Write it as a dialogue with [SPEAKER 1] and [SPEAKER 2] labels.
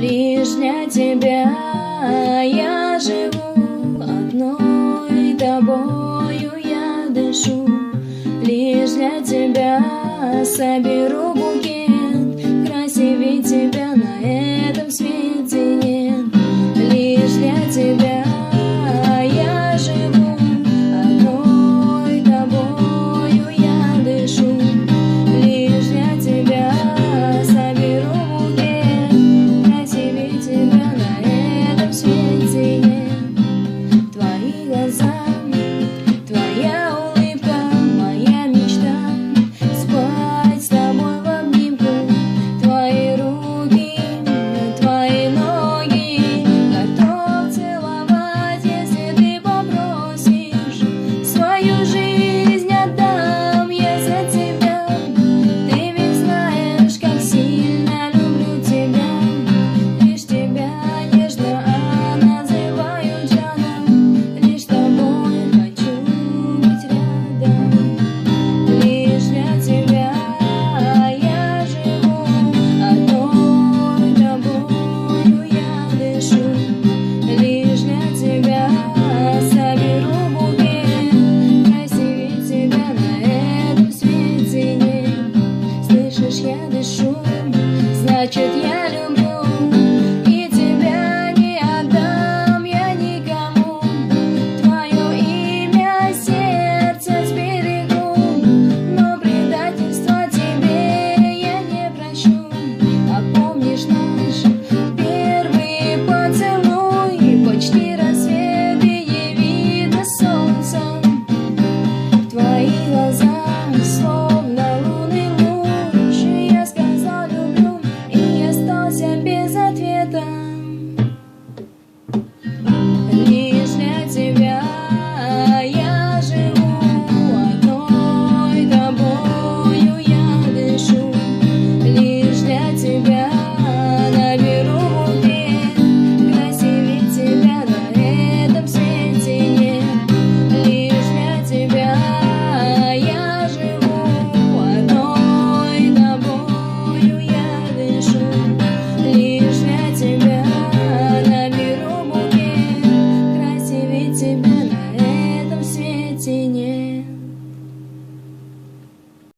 [SPEAKER 1] Лишь для тебя я живу, одной тобою я дышу. Лишь для тебя соберу букет, красивее тебя на этом свете нет. Лишь для тебя я живу, одной тобою я дышу. Лишь для тебя соберу букет, красивее тебя на этом свете нет. Твои глаза, твоя улыбка, моя мечта — спать с тобой в обнимку. Твои руки, твои ноги, готов целовать, если ты попросишь. Свою жизнь отдам я за тебя. Ты ведь знаешь, как сильно люблю тебя. Лишь тебя нежно называю Жаном. Лишь с тобой хочу быть рядом. Лишь для тебя я живу, одной тобою я дышу. Лишь для тебя соберу букет, красивее тебя на этом свете нет. Слышишь, я дышу, значит, я